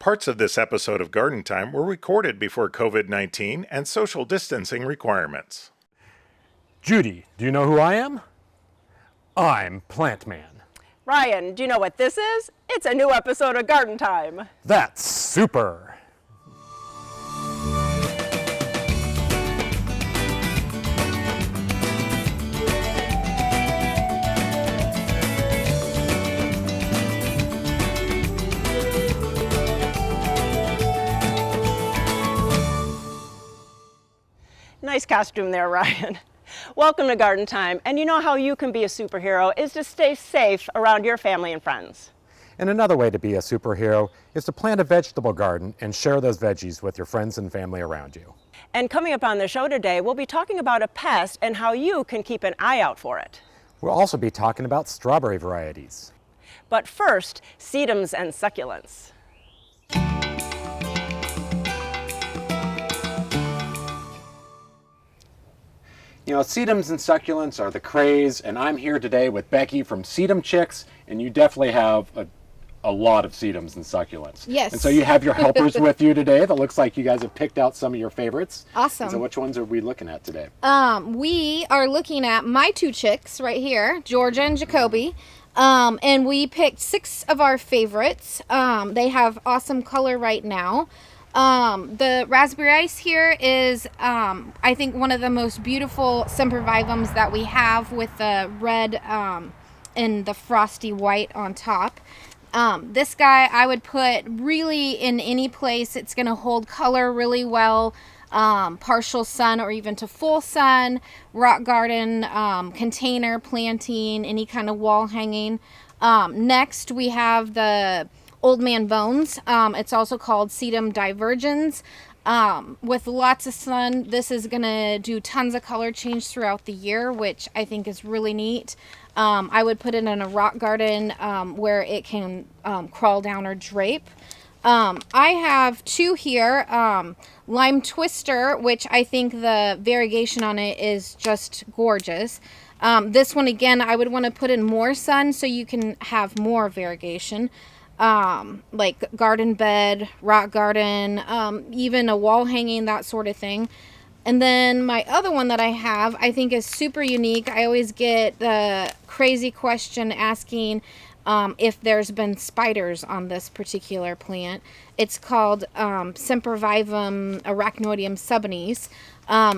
Parts of this episode of Garden Time were recorded before COVID-19 and social distancing requirements. Judy, do you know who I am? I'm Plant Man. Ryan, do you know what this is? It's a new episode of Garden Time. That's super! Nice costume there, Ryan. Welcome to Garden Time. And you know how you can be a superhero is to stay safe around your family and friends. And another way to be a superhero is to plant a vegetable garden and share those veggies with your friends and family around you. And coming up on the show today, we'll be talking about a pest and how you can keep an eye out for it. We'll also be talking about strawberry varieties. But first, sedums and succulents. You know, sedums and succulents are the craze, and I'm here today with Becky from Sedum Chicks, and you definitely have a lot of sedums and succulents. Yes. And so you have your helpers with you today. That looks like you guys have picked out some of your favorites. Awesome. And so which ones are we looking at today? We are looking at my two chicks right here, Georgia and Jacoby. And we picked 6 of our favorites. They have awesome color right now. The raspberry ice here is, I think, one of the most beautiful sempervivums that we have with the red and the frosty white on top. This guy I would put really in any place. It's going to hold color really well, partial sun or even to full sun, rock garden, container planting, any kind of wall hanging. Next we have the Old Man Bones. It's also called Sedum divergens. With lots of sun, this is going to do tons of color change throughout the year, which I think is really neat. I would put it in a rock garden where it can crawl down or drape. I have 2 here. Lime Twister, which I think the variegation on it is just gorgeous. This one, again, I would want to put in more sun so you can have more variegation. Like garden bed, rock garden, even a wall hanging, that sort of thing. And then my other one that I have, I think is super unique. I always get the crazy question asking if there's been spiders on this particular plant. It's called Sempervivum arachnoideum subnis.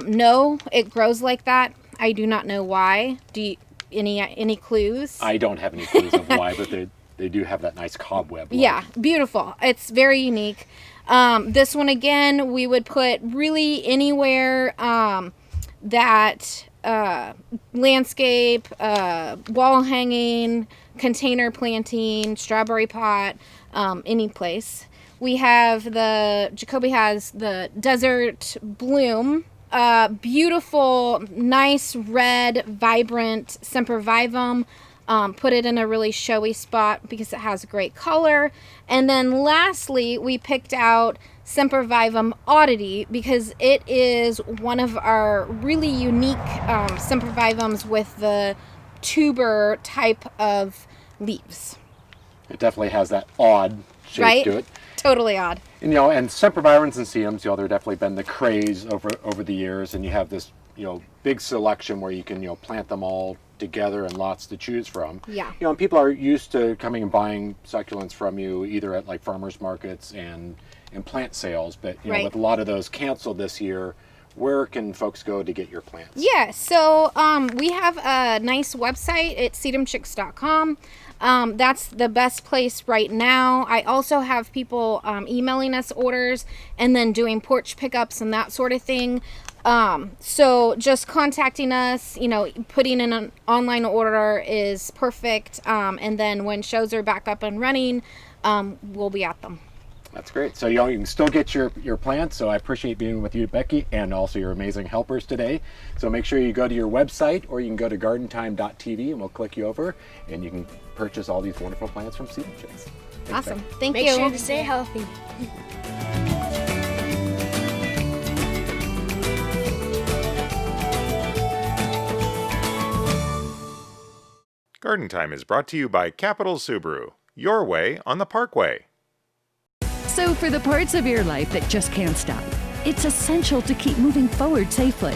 No, it grows like that. I do not know why. Do you, any clues? I don't have any clues of why, but they do have that nice cobweb look. Yeah, beautiful. It's very unique. This one, again, we would put really anywhere that landscape, wall hanging, container planting, strawberry pot, any place. We have Jacoby has the Desert Bloom. Beautiful, nice, red, vibrant sempervivum. Put it in a really showy spot because it has great color. And then lastly, we picked out Sempervivum Oddity because it is one of our really unique sempervivums with the tuber type of leaves. It definitely has that odd shape to it. Totally odd. And, you know, and sempervirens and sedums, you know, they're definitely been the craze over the years, and you have this, you know, big selection where you can, you know, plant them all together and lots to choose from. Yeah. You know, and people are used to coming and buying succulents from you either at like farmers markets and plant sales, but you know, with a lot of those canceled this year, where can folks go to get your plants? Yeah, so we have a nice website at sedumchicks.com. That's the best place right now. I also have people emailing us orders and then doing porch pickups and that sort of thing. So just contacting us, you know, putting in an online order is perfect. And then when shows are back up and running, we'll be at them. That's great. So, you know, you can still get your plants. So I appreciate being with you, Becky, and also your amazing helpers today. So make sure you go to your website, or you can go to gardentime.tv and we'll click you over and you can purchase all these wonderful plants from Sedum Chicks. Thanks, Awesome. Becky. Thank you. Make sure to stay healthy. Garden Time is brought to you by Capital Subaru, your way on the Parkway. So for the parts of your life that just can't stop. It's essential to keep moving forward safely.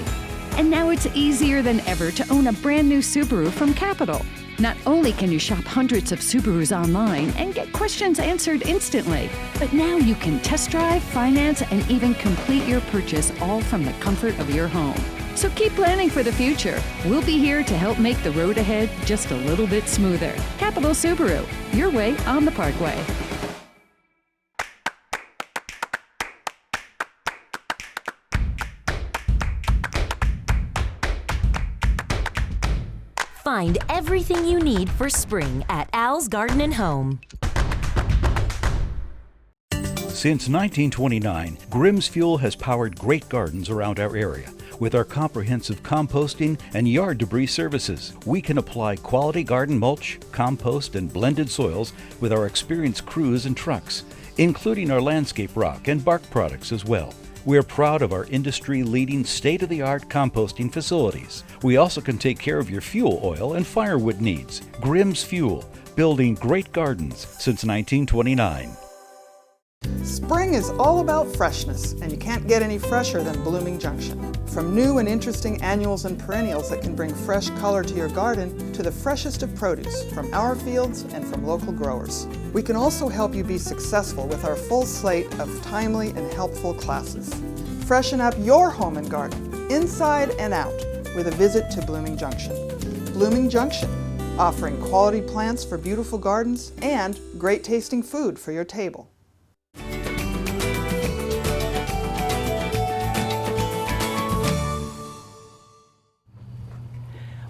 And now it's easier than ever to own a brand new Subaru from Capital. Not only can you shop hundreds of Subarus online and get questions answered instantly, but now you can test drive, finance, and even complete your purchase all from the comfort of your home. So keep planning for the future. We'll be here to help make the road ahead just a little bit smoother. Capital Subaru, your way on the Parkway. Find everything you need for spring at Al's Garden and Home. Since 1929, Grimm's Fuel has powered great gardens around our area. With our comprehensive composting and yard debris services, we can apply quality garden mulch, compost, and blended soils with our experienced crews and trucks, including our landscape rock and bark products as well. We are proud of our industry-leading state-of-the-art composting facilities. We also can take care of your fuel oil and firewood needs. Grimm's Fuel, building great gardens since 1929. Spring is all about freshness, and you can't get any fresher than Blooming Junction. From new and interesting annuals and perennials that can bring fresh color to your garden to the freshest of produce from our fields and from local growers. We can also help you be successful with our full slate of timely and helpful classes. Freshen up your home and garden, inside and out, with a visit to Blooming Junction. Blooming Junction, offering quality plants for beautiful gardens and great tasting food for your table.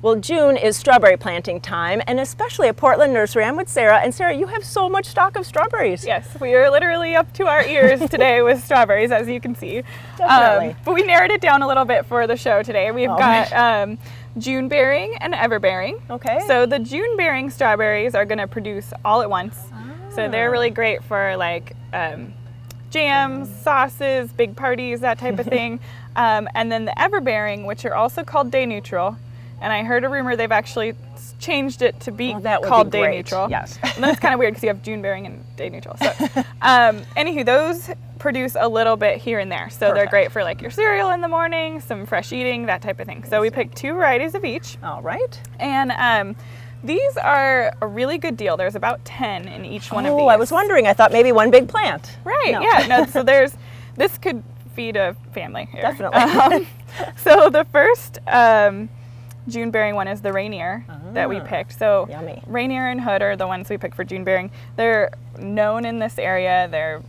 Well, June is strawberry planting time, and especially at Portland Nursery. I'm with Sarah, and Sarah, you have so much stock of strawberries. Yes, we are literally up to our ears today with strawberries, as you can see. Definitely. But we narrowed it down a little bit for the show today. We've got June bearing and ever bearing. Okay. So the June bearing strawberries are going to produce all at once. So they're really great for like jams, sauces, big parties, that type of thing. And then the ever bearing, which are also called day neutral. And I heard a rumor they've actually changed it to be called day neutral. Yes. And that's kind of weird because you have June bearing and day neutral. So, anywho, those produce a little bit here and there. So they're great for like your cereal in the morning, some fresh eating, that type of thing. So we picked 2 varieties of each. All right. And these are a really good deal. There's about 10 in each one of these. Oh, I was wondering. I thought maybe one big plant. Right. No. Yeah. No. So this could feed a family here. Definitely. So the first June bearing one is the Rainier that we picked. So yummy. Rainier and Hood are the ones we picked for June bearing. They're known in this area. They're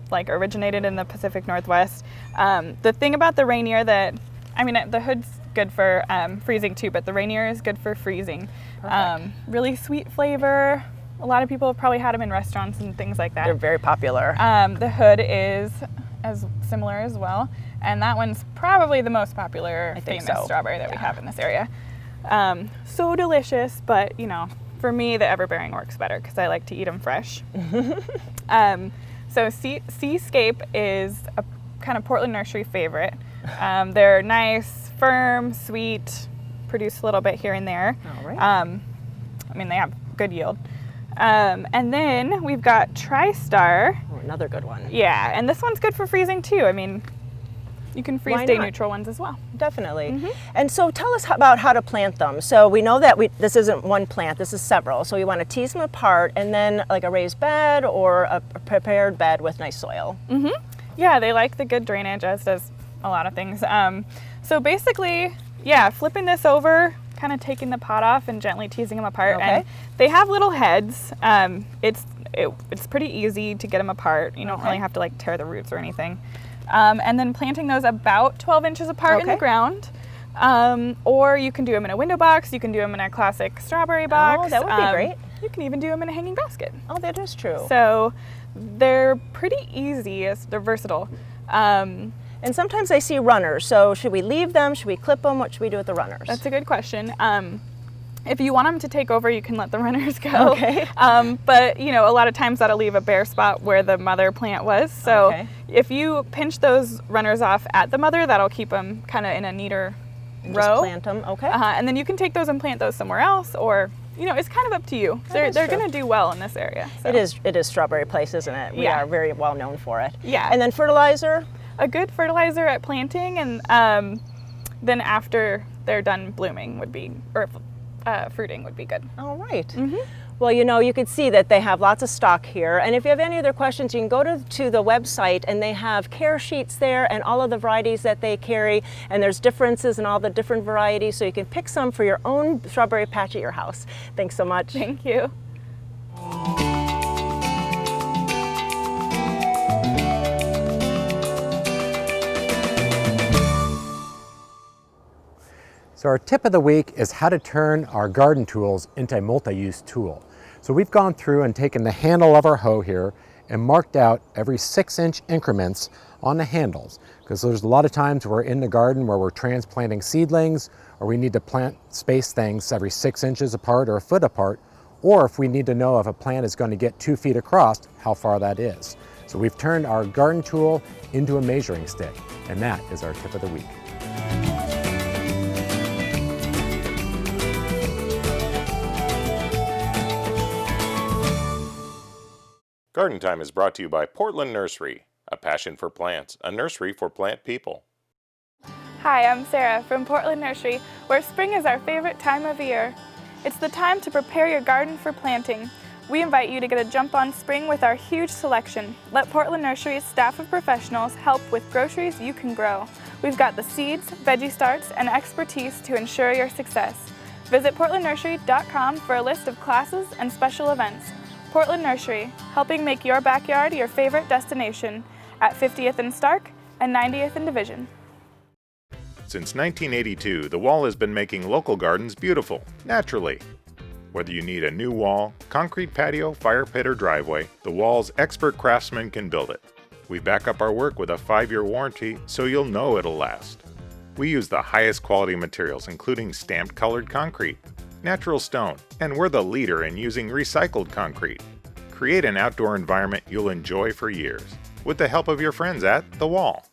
like originated in the Pacific Northwest. The thing about the Rainier the Hood's good for freezing too, but the Rainier is good for freezing. Really sweet flavor. A lot of people have probably had them in restaurants and things like that. They're very popular. The Hood is as similar as well. And that one's probably the most popular famous strawberry that we have in this area. So delicious, but for me the everbearing works better because I like to eat them fresh. So Seascape is a kind of Portland Nursery favorite. They're nice, firm, sweet, produce a little bit here and there. All right. They have good yield. And then we've got TriStar. Oh, another good one. Yeah, and this one's good for freezing too. You can freeze day neutral ones as well. Definitely. And so tell us about how to plant them. So we know that this isn't one plant, this is several. So you want to tease them apart and then like a raised bed or a prepared bed with nice soil. Yeah, they like the good drainage, as does a lot of things. So basically, flipping this over, kind of taking the pot off and gently teasing them apart. Okay. And they have little heads. It's pretty easy to get them apart. You don't really have to like tear the roots or anything. And then planting those about 12 inches apart in the ground. Or you can do them in a window box. You can do them in a classic strawberry box. Oh, that would be great. You can even do them in a hanging basket. Oh, that is true. So they're pretty easy. They're versatile. And sometimes I see runners. So should we leave them? Should we clip them? What should we do with the runners? That's a good question. If you want them to take over, you can let the runners go. Okay. But a lot of times that'll leave a bare spot where the mother plant was. So if you pinch those runners off at the mother, that'll keep them kind of in a neater row. Just plant them. Okay. And then you can take those and plant those somewhere else, or it's kind of up to you. They're going to do well in this area. So. It is strawberry place, isn't it? We are very well known for it. Yeah. And then fertilizer? A good fertilizer at planting, and then after they're done blooming would be, or fruiting would be good. All right. Well, you can see that they have lots of stock here. And if you have any other questions, you can go to the website, and they have care sheets there and all of the varieties that they carry. And there's differences in all the different varieties, so you can pick some for your own strawberry patch at your house. Thanks so much. Thank you. So our tip of the week is how to turn our garden tools into a multi-use tool. So we've gone through and taken the handle of our hoe here and marked out every 6-inch increments on the handles, because there's a lot of times we're in the garden where we're transplanting seedlings, or we need to space things every 6 inches apart or a foot apart, or if we need to know if a plant is going to get 2 feet across, how far that is. So we've turned our garden tool into a measuring stick, and that is our tip of the week. Garden Time is brought to you by Portland Nursery, a passion for plants, a nursery for plant people. Hi, I'm Sarah from Portland Nursery, where spring is our favorite time of year. It's the time to prepare your garden for planting. We invite you to get a jump on spring with our huge selection. Let Portland Nursery's staff of professionals help with groceries you can grow. We've got the seeds, veggie starts, and expertise to ensure your success. Visit portlandnursery.com for a list of classes and special events. Portland Nursery, helping make your backyard your favorite destination at 50th and Stark and 90th and Division. Since 1982, the Wall has been making local gardens beautiful, naturally. Whether you need a new wall, concrete patio, fire pit, or driveway, the Wall's expert craftsmen can build it. We back up our work with a 5-year warranty, so you'll know it'll last. We use the highest quality materials, including stamped colored concrete, natural stone, and we're the leader in using recycled concrete. Create an outdoor environment you'll enjoy for years, with the help of your friends at The Wall.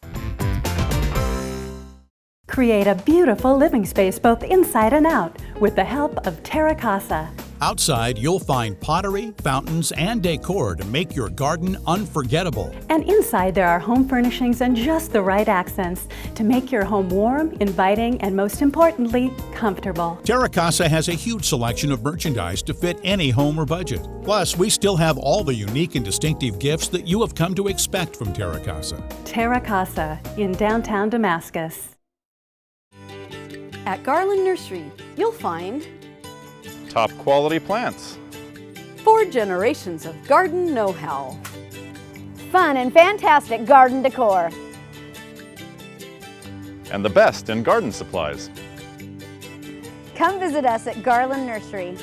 Create a beautiful living space both inside and out with the help of Terra Casa. Outside, you'll find pottery, fountains, and decor to make your garden unforgettable. And inside, there are home furnishings and just the right accents to make your home warm, inviting, and most importantly, comfortable. Terra Casa has a huge selection of merchandise to fit any home or budget. Plus, we still have all the unique and distinctive gifts that you have come to expect from Terra Casa. Terra Casa in downtown Damascus. At Garland Nursery, you'll find top quality plants, 4 generations of garden know-how, fun and fantastic garden decor, and the best in garden supplies. Come visit us at Garland Nursery.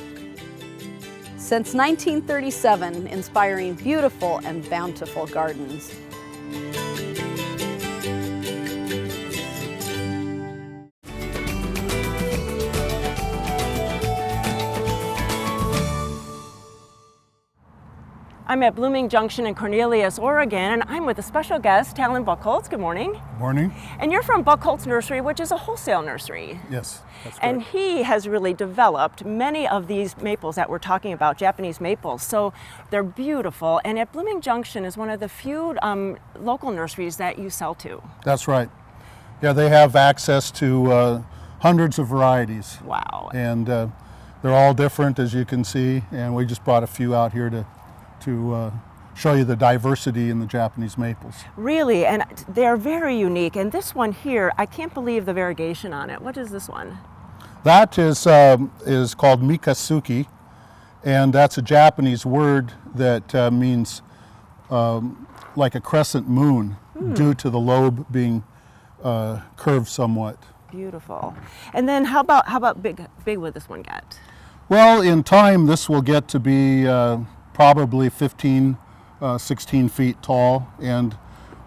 Since 1937, inspiring beautiful and bountiful gardens. I'm at Blooming Junction in Cornelius, Oregon, and I'm with a special guest, Talon Buchholz. Good morning. Good morning. And you're from Buchholz Nursery, which is a wholesale nursery. Yes, that's correct. And he has really developed many of these maples that we're talking about, Japanese maples. So they're beautiful. And at Blooming Junction is one of the few local nurseries that you sell to. That's right. Yeah, they have access to hundreds of varieties. Wow. And they're all different, as you can see. And we just brought a few out here to show you the diversity in the Japanese maples. Really, and they're very unique. And this one here, I can't believe the variegation on it. What is this one? That is called Mikasuki, and that's a Japanese word that means like a crescent moon, due to the lobe being curved somewhat. Beautiful. And then how about big would this one get? Well, in time, this will get to be probably 15, 16 feet tall, and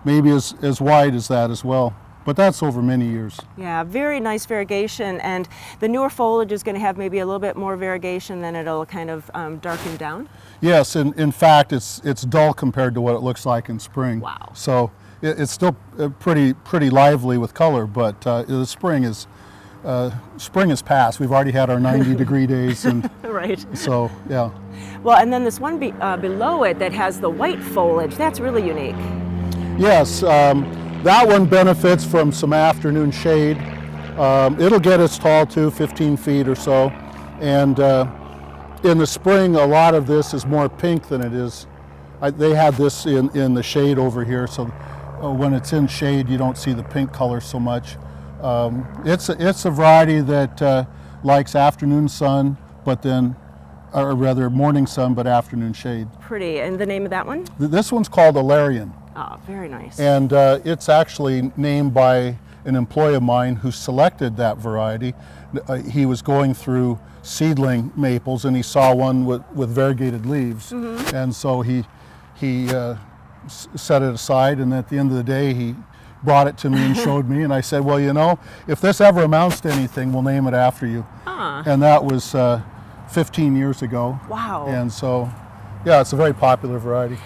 maybe as wide as that as well. But that's over many years. Yeah, very nice variegation, and the newer foliage is going to have maybe a little bit more variegation, then it'll kind of darken down. Yes, and in fact, it's dull compared to what it looks like in spring. Wow. So it's still pretty lively with color, but the spring is spring has passed. We've already had our 90-degree days, and Right. so yeah. Well, and then this one below it that has the white foliage, that's really unique. Yes, that one benefits from some afternoon shade. It'll get as tall too, 15 feet or so. And in the spring, a lot of this is more pink than it is. They had this in the shade over here, so when it's in shade, you don't see the pink color so much. It's a variety that likes afternoon sun, but then, or rather morning sun, but afternoon shade. Pretty. And the name of that one? This one's called Alarian. Oh, very nice. And it's actually named by an employee of mine who selected that variety. He was going through seedling maples and he saw one with variegated leaves. Mm-hmm. And so he set it aside, and at the end of the day he brought it to me and showed me, and I said, well, you know, if this ever amounts to anything, we'll name it after you. And that was 15 years ago. Wow. And so, yeah, it's a very popular variety.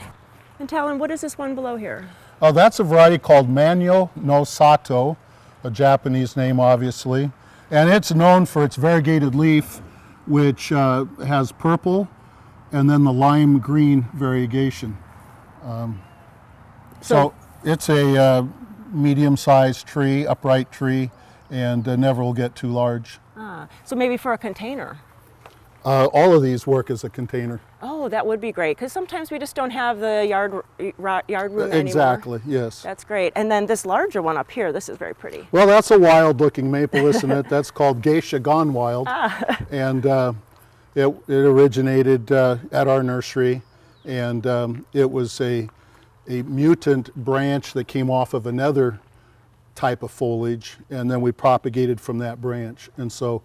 And Talon, what is this one below here? Oh, that's a variety called Manyo no Sato, a Japanese name, obviously. And it's known for its variegated leaf, which has purple and then the lime green variegation. So it's a medium-sized tree, upright tree, and never will get too large. So maybe for a container. All of these work as a container. Oh, that would be great, because sometimes we just don't have the yard room anymore. Exactly, yes. That's great. And then this larger one up here, this is very pretty. Well, that's a wild-looking maple, isn't it? That's called Geisha Gone Wild. And it originated at our nursery, and it was a mutant branch that came off of another type of foliage, and then we propagated from that branch. And so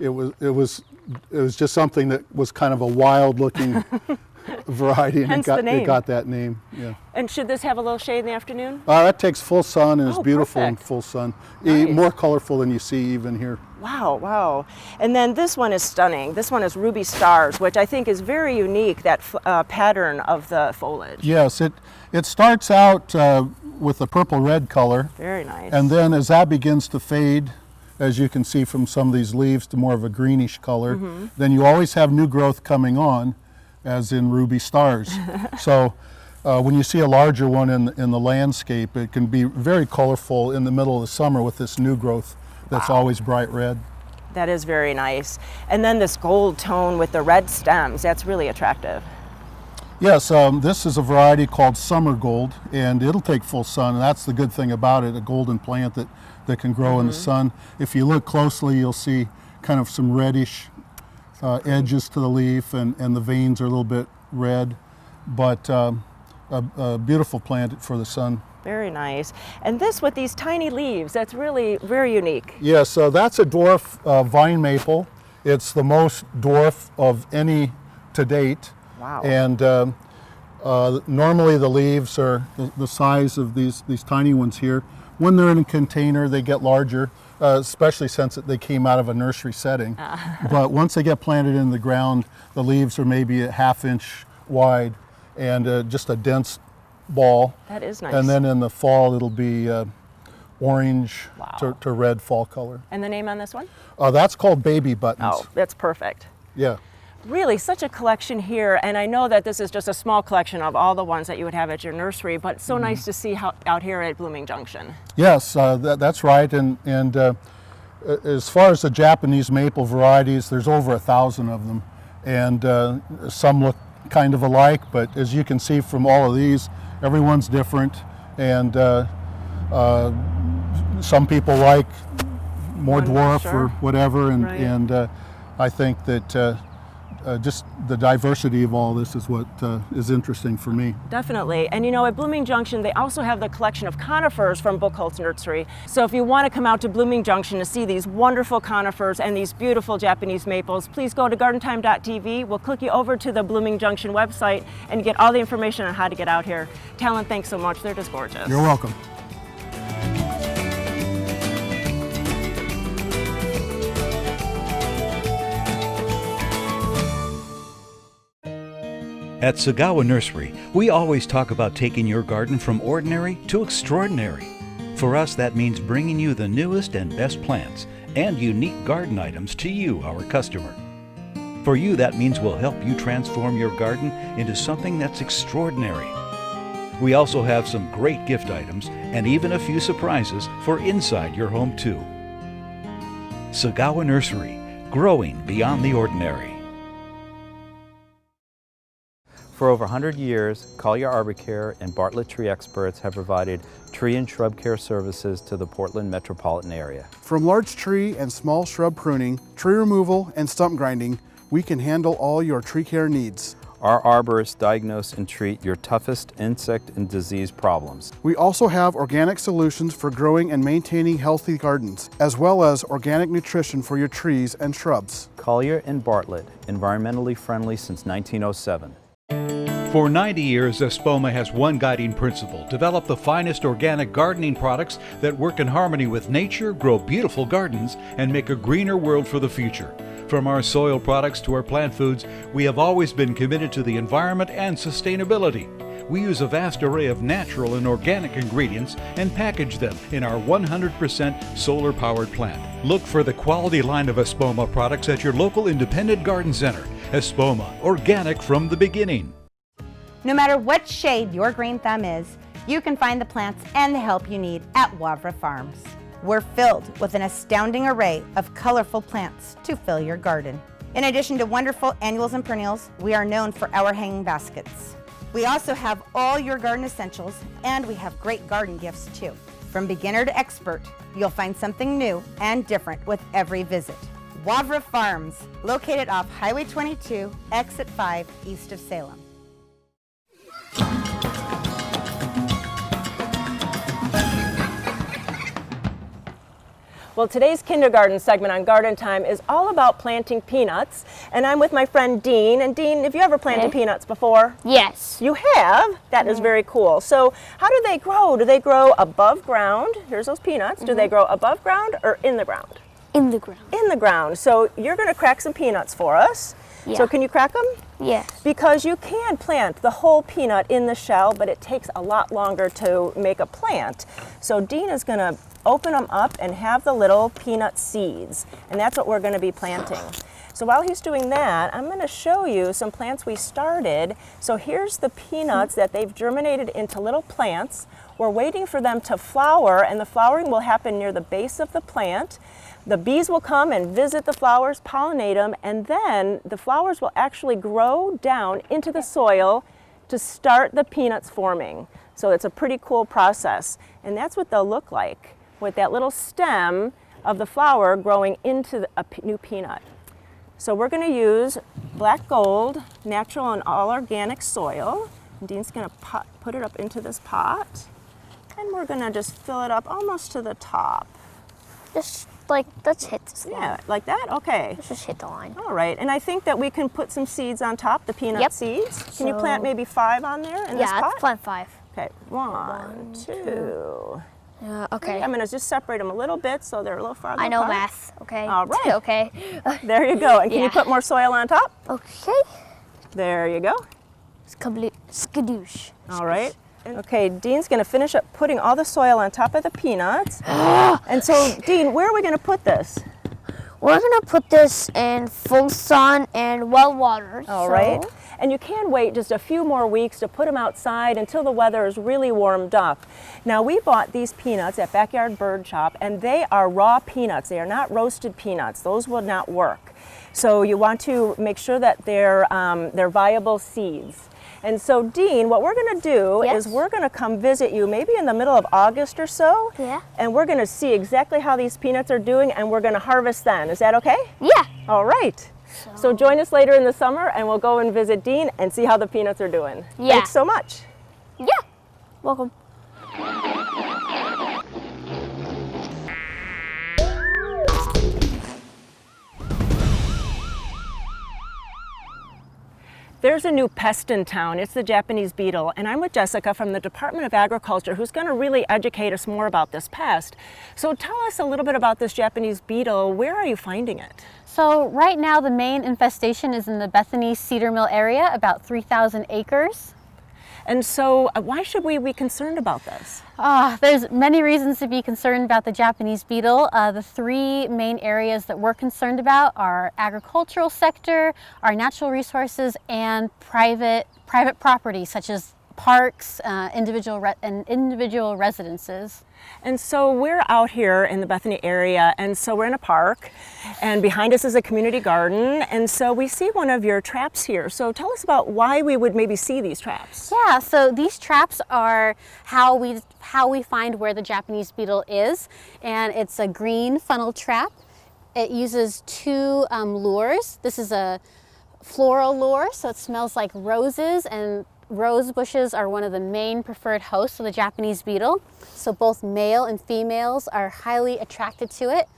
it was just something that was kind of a wild-looking variety, and it got that name. Yeah. And should this have a little shade in the afternoon? That takes full sun and is beautiful perfect. in full sun. Nice. More colorful than you see even here. Wow, wow. And then this one is stunning. This one is ruby stars, which I think is very unique, that pattern of the foliage. Yes, it starts out with a purple-red color. Very nice. And then as that begins to fade, as you can see from some of these leaves, to more of a greenish color, then you always have new growth coming on, as in ruby stars. So when you see a larger one in the landscape, it can be very colorful in the middle of the summer with this new growth that's always bright red. That is very nice. And then this gold tone with the red stems, that's really attractive. Yes, this is a variety called Summer Gold, and it'll take full sun, and that's the good thing about it, a golden plant that can grow in the sun. If you look closely, you'll see kind of some reddish edges to the leaf, and the veins are a little bit red, but a beautiful plant for the sun. Very nice. And this with these tiny leaves, that's really very unique. Yes, that's a dwarf vine maple. It's the most dwarf of any to date. Wow. And normally the leaves are the size of these tiny ones here. When they're in a container, they get larger, especially since they came out of a nursery setting. But once they get planted in the ground, the leaves are maybe a half-inch wide and just a dense ball. That is nice. And then in the fall, it'll be orange to red fall color. And the name on this one? That's called Baby Buttons. Oh, that's perfect. Yeah. Really, such a collection here, and I know that this is just a small collection of all the ones that you would have at your nursery, but it's so nice to see out here at Blooming Junction. Yes, that's right, and as far as the Japanese maple varieties, there's over 1,000 of them, and some look kind of alike, but as you can see from all of these, everyone's different, and some people like more dwarf or whatever, and I think that just the diversity of all this is what is interesting for me. Definitely. And you know, at Blooming Junction, they also have the collection of conifers from Buchholz Nursery. So if you want to come out to Blooming Junction to see these wonderful conifers and these beautiful Japanese maples, please go to gardentime.tv. We'll click you over to the Blooming Junction website and get all the information on how to get out here. Talon, thanks so much. They're just gorgeous. You're welcome. At Sagawa Nursery, we always talk about taking your garden from ordinary to extraordinary. For us, that means bringing you the newest and best plants and unique garden items to you, our customer. For you, that means we'll help you transform your garden into something that's extraordinary. We also have some great gift items and even a few surprises for inside your home too. Sagawa Nursery, growing beyond the ordinary. For over 100 years, Collier Arbor Care and Bartlett Tree Experts have provided tree and shrub care services to the Portland metropolitan area. From large tree and small shrub pruning, tree removal, and stump grinding, we can handle all your tree care needs. Our arborists diagnose and treat your toughest insect and disease problems. We also have organic solutions for growing and maintaining healthy gardens, as well as organic nutrition for your trees and shrubs. Collier and Bartlett, environmentally friendly since 1907. For 90 years, Espoma has one guiding principle: develop the finest organic gardening products that work in harmony with nature, grow beautiful gardens, and make a greener world for the future. From our soil products to our plant foods, we have always been committed to the environment and sustainability. We use a vast array of natural and organic ingredients and package them in our 100% solar-powered plant. Look for the quality line of Espoma products at your local independent garden center. Espoma, organic from the beginning. No matter what shade your green thumb is, you can find the plants and the help you need at Wavra Farms. We're filled with an astounding array of colorful plants to fill your garden. In addition to wonderful annuals and perennials, we are known for our hanging baskets. We also have all your garden essentials, and we have great garden gifts too. From beginner to expert, you'll find something new and different with every visit. Wavra Farms, located off Highway 22, Exit 5, east of Salem. Well, today's kindergarten segment on Garden Time is all about planting peanuts, and I'm with my friend Dean. And Dean, have you ever planted peanuts before? Yes. You have? That is very cool. So how do they grow? Do they grow above ground? Here's those peanuts. Do they grow above ground or in the ground? In the ground. In the ground. So you're going to crack some peanuts for us. Yeah. So can you crack them? Yes. Because you can plant the whole peanut in the shell, but it takes a lot longer to make a plant. So Dean is going to open them up and have the little peanut seeds, and that's what we're going to be planting. So while he's doing that, I'm going to show you some plants we started. So here's the peanuts that they've germinated into little plants. We're waiting for them to flower, and the flowering will happen near the base of the plant. The bees will come and visit the flowers, pollinate them, and then the flowers will actually grow down into the soil to start the peanuts forming. So it's a pretty cool process, and that's what they'll look like, with that little stem of the flower growing into a new peanut. So we're going to use black gold, natural and all organic soil. And Dean's going to put it up into this pot, and we're going to just fill it up almost to the top. Just like, let's hit this line. Yeah, like that? Okay. Let's just hit the line. All right, and I think that we can put some seeds on top, the peanut seeds. Can you plant maybe 5 on there in this pot? Yeah, let's plant 5. Okay, 1, 2. Okay. I'm going to just separate them a little bit so they're a little farther I know apart. math, okay? All right. Okay. There you go. And can you put more soil on top? Okay. There you go. Skadoosh. All right. Okay, Dean's going to finish up putting all the soil on top of the peanuts. And so, Dean, where are we going to put this? We're going to put this in full sun and well watered. All right. And you can wait just a few more weeks to put them outside until the weather is really warmed up. Now, we bought these peanuts at Backyard Bird Shop, and they are raw peanuts. They are not roasted peanuts. Those will not work. So you want to make sure that they're viable seeds. And so, Dean, what we're going to do is we're going to come visit you maybe in the middle of August or so. Yeah. And we're going to see exactly how these peanuts are doing, and we're going to harvest then. Is that okay? Yeah. All right. So join us later in the summer, and we'll go and visit Dean and see how the peanuts are doing. Yeah. Thanks so much. Yeah. Welcome. There's a new pest in town. It's the Japanese beetle, and I'm with Jessica from the Department of Agriculture, who's going to really educate us more about this pest. So tell us a little bit about this Japanese beetle. Where are you finding it? So right now the main infestation is in the Bethany Cedar Mill area, about 3,000 acres. And so why should we be concerned about this? There's many reasons to be concerned about the Japanese beetle. The three main areas that we're concerned about are agricultural sector, our natural resources, and private property, such as parks, individual residences. And so we're out here in the Bethany area, and so we're in a park, and behind us is a community garden, and so we see one of your traps here. So tell us about why we would maybe see these traps. Yeah, so these traps are how we find where the Japanese beetle is, and it's a green funnel trap. It uses two lures. This is a floral lure, so it smells like roses, and rose bushes are one of the main preferred hosts of the Japanese beetle. So both male and females are highly attracted to it.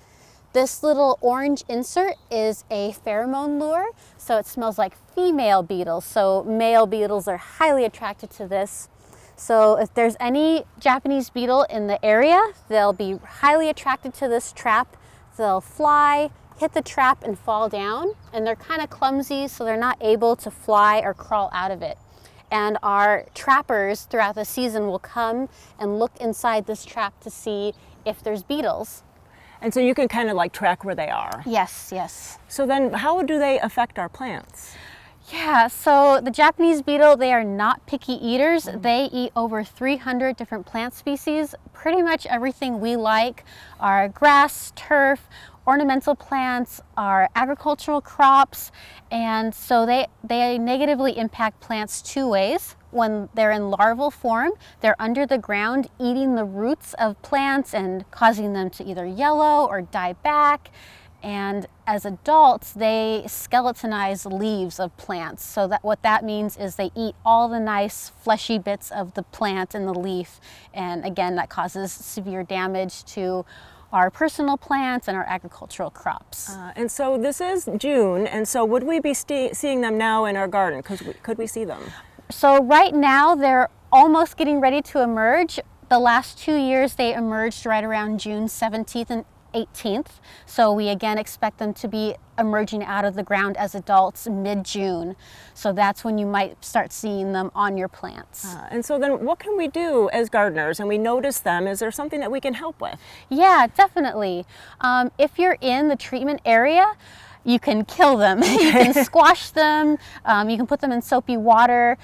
This little orange insert is a pheromone lure, so it smells like female beetles. So male beetles are highly attracted to this. So if there's any Japanese beetle in the area, they'll be highly attracted to this trap. They'll fly, hit the trap, and fall down. And they're kind of clumsy, so they're not able to fly or crawl out of it. And our trappers throughout the season will come and look inside this trap to see if there's beetles. And so you can kind of like track where they are. Yes, yes. So then how do they affect our plants? Yeah, so the Japanese beetle, they are not picky eaters. They eat over 300 different plant species. Pretty much everything we like are grass, turf, ornamental plants, are agricultural crops, and so they negatively impact plants two ways. When they're in larval form, they're under the ground eating the roots of plants and causing them to either yellow or die back. And as adults, they skeletonize leaves of plants. So that what that means is they eat all the nice fleshy bits of the plant and the leaf. And again, that causes severe damage to our personal plants and our agricultural crops. And so this is June, and so would we be seeing them now in our garden? Could we see them? So right now they're almost getting ready to emerge. The last 2 years they emerged right around June 17th and 18th. So we again expect them to be emerging out of the ground as adults mid-June. So that's when you might start seeing them on your plants. And so then what can we do as gardeners and we notice them? Is there something that we can help with? Yeah, definitely. If you're in the treatment area, you can kill them. You can squash them. You can put them in soapy water.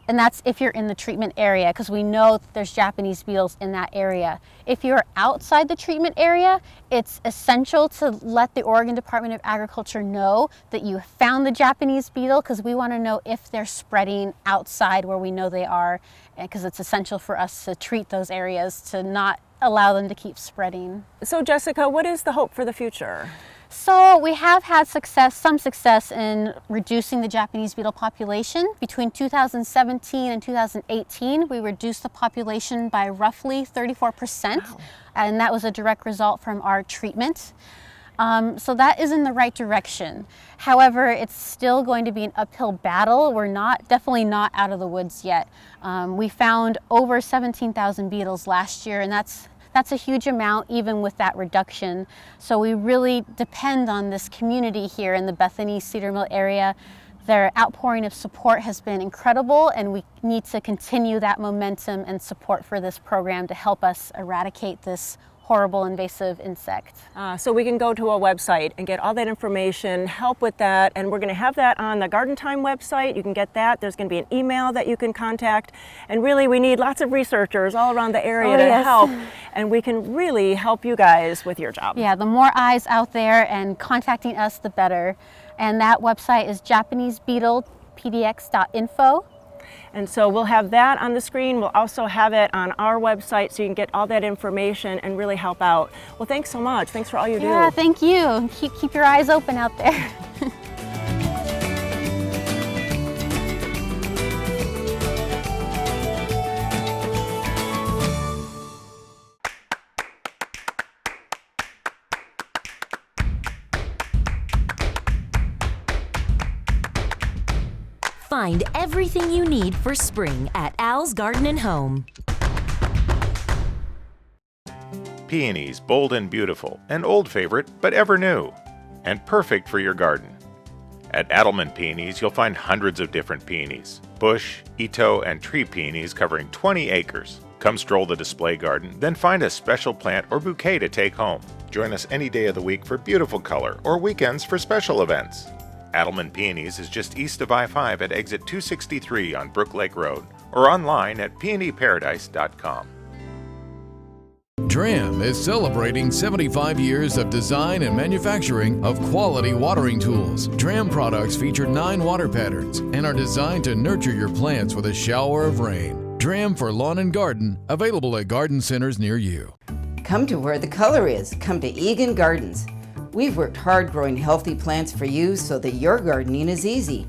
And that's if you're in the treatment area, because we know that there's Japanese beetles in that area. If you're outside the treatment area, it's essential to let the Oregon Department of Agriculture know that you found the Japanese beetle, because we want to know if they're spreading outside where we know they are, because it's essential for us to treat those areas to not allow them to keep spreading. So Jessica, what is the hope for the future? So we have had some success in reducing the Japanese beetle population. Between 2017 and 2018, we reduced the population by roughly 34%. Wow. And that was a direct result from our treatment. So that is in the right direction. However, it's still going to be an uphill battle. We're definitely not out of the woods yet. We found over 17,000 beetles last year, and that's a huge amount even with that reduction. So we really depend on this community here in the Bethany Cedar Mill area. Their outpouring of support has been incredible, and we need to continue that momentum and support for this program to help us eradicate this horrible invasive insect. So we can go to a website and get all that information, help with that, and we're going to have that on the Garden Time website. You can get that. There's going to be an email that you can contact, and really we need lots of researchers all around the area to help, and we can really help you guys with your job. Yeah, the more eyes out there and contacting us, the better. And that website is japanesebeetlepdx.info. And so we'll have that on the screen. We'll also have it on our website so you can get all that information and really help out. Well, thanks so much. Thanks for all you do. Yeah, thank you. Keep your eyes open out there. Find everything you need for spring at Al's Garden and Home. Peonies, bold and beautiful, an old favorite, but ever new, and perfect for your garden. At Adelman Peonies, you'll find hundreds of different peonies. bush, ito, and tree peonies covering 20 acres. Come stroll the display garden, then find a special plant or bouquet to take home. Join us any day of the week for beautiful color or weekends for special events. Adelman Peonies is just east of I-5 at exit 263 on Brook Lake Road or online at peonyparadise.com. Dram is celebrating 75 years of design and manufacturing of quality watering tools. Dram products feature 9 water patterns and are designed to nurture your plants with a shower of rain. Dram for lawn and garden, available at garden centers near you. Come to where the color is. Come to Egan Gardens. We've worked hard growing healthy plants for you so that your gardening is easy.